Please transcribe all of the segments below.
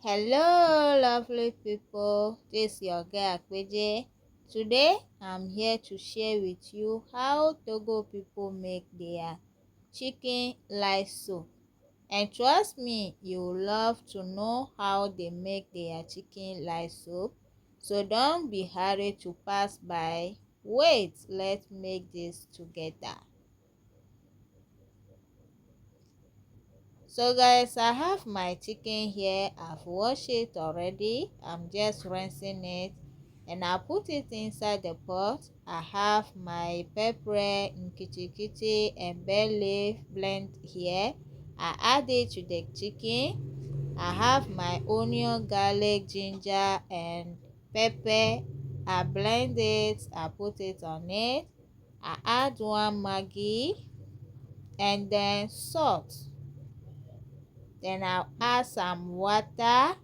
Hello, lovely people. This is your girl Akpeje. Today, I'm here to share with you how Togo people make their chicken lice soup. And trust me, you will love to know how they make their chicken lice soup. So don't be hurried to pass by. Wait, let's make this together. So guys, I have my chicken here. I've washed it already. I'm just rinsing it and I put it inside the pot. I have my pepper, nkiti and bay leaf blend here. I add it to the chicken. I have my onion, garlic, ginger and pepper. I blend it. I put it on it. I add one Maggi and then salt. Then I'll add some water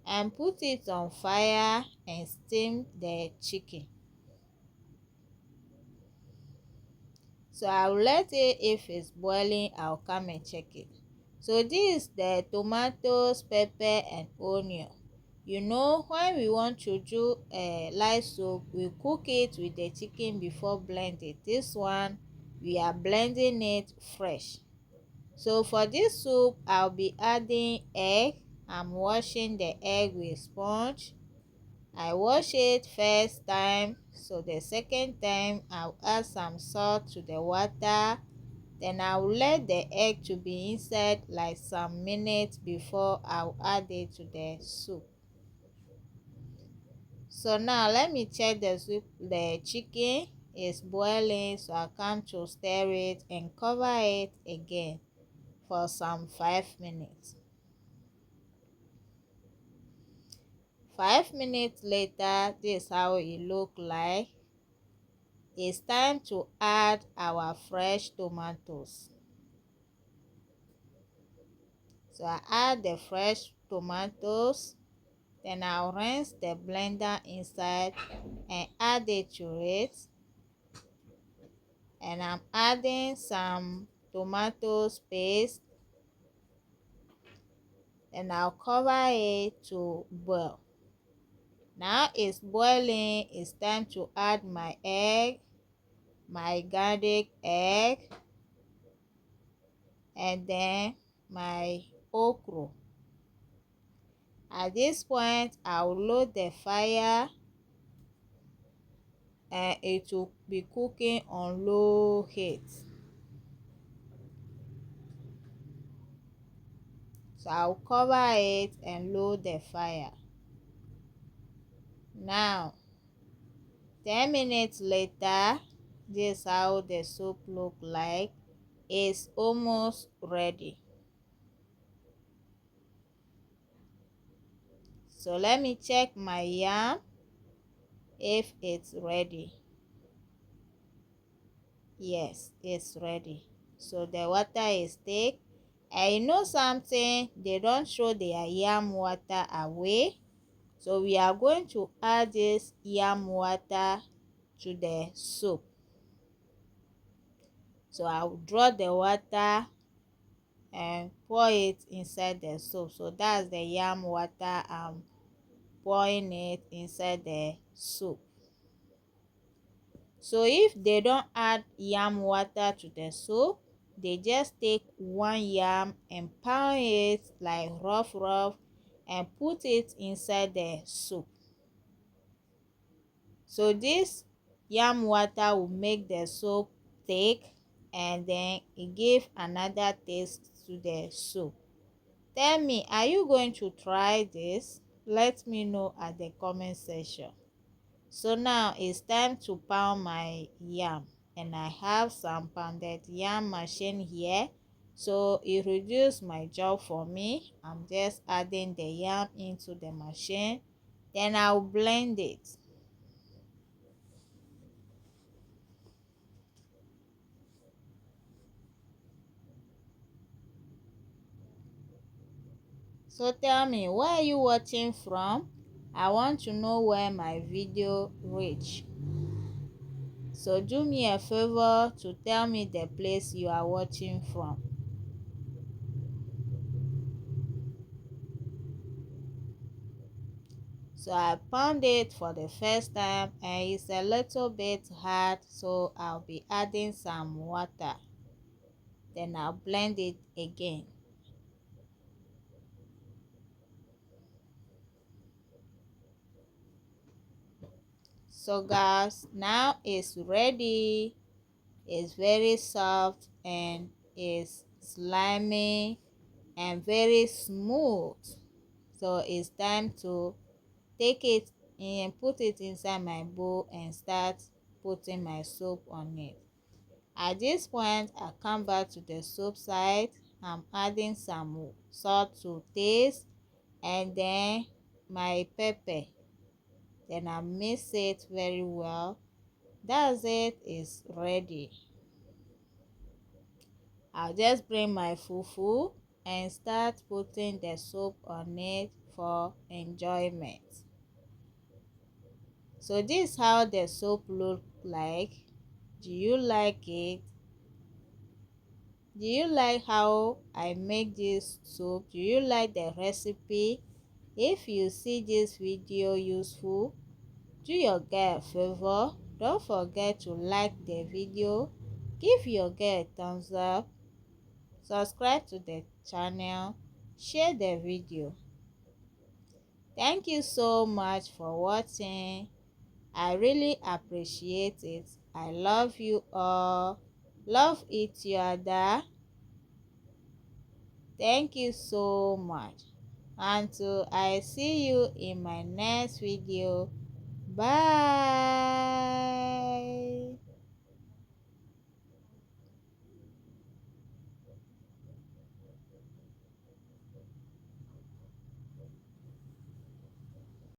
and put it on fire and steam the chicken. So I'll let it, if it's boiling, I'll come and check it. So this is the tomatoes, pepper and onion. You know, when we want to do a light soup, we cook it with the chicken before blend it. This one, we are blending it fresh. So for this soup, I'll be adding egg. I'm washing the egg with sponge. I wash it first time, so the second time I'll add some salt to the water. Then I'll let the egg to be inside like some minutes before I'll add it to the soup. So now let me check the soup. The chicken is boiling, so I come to stir it and cover it again for some 5 minutes. 5 minutes later, this is how it look like. It's time to add our fresh tomatoes. So I add the fresh tomatoes, then I'll rinse the blender inside and add it to it. And I'm adding some tomato paste, and I'll cover it to boil. Now it's boiling. It's time to add my egg, my garlic egg, and then my okra. At this point, I'll load the fire and it will be cooking on low heat. So I'll cover it and load the fire. Now 10 minutes later, this is how the soup look like. It's almost ready. So let me check my yam if it's ready. Yes, it's ready. So the water is thick. And you know something, they don't throw their yam water away. So we are going to add this yam water to the soup. So I'll draw the water and pour it inside the soup. So that's the yam water. I'm pouring it inside the soup. So if they don't add yam water to the soup, they just take one yam and pound it like rough and put it inside the soup. So this yam water will make the soup thick and then it give another taste to the soup. Tell me, are you going to try this? Let me know at the comment section. So now it's time to pound my yam, and I have some pounded yam machine here, so it reduced my job for me. I'm just adding the yam into the machine, then I'll blend it. So tell me, where are you watching from? I want to know where my video reach. So do me a favor to tell me the place you are watching from. So I pound it for the first time and it's a little bit hard, so I'll be adding some water. Then I'll blend it again. So guys, now it's ready. It's very soft and it's slimy and very smooth. So it's time to take it and put it inside my bowl and start putting my soap on it. At this point, I come back to the soap side. I'm adding some salt to taste and then my pepper. Then I mix it very well. That's it, it's ready. I'll just bring my fufu and start putting the soap on it for enjoyment. So this is how the soap look like. Do you like it? Do you like how I make this soup? Do you like the recipe? If you see this video useful, do your girl a favor. Don't forget to like the video, give your girl a thumbs up, subscribe to the channel, share the video. Thank you so much for watching. I really appreciate it. I love you all. Love each other. Thank you so much. Until I see you in my next video. Bye.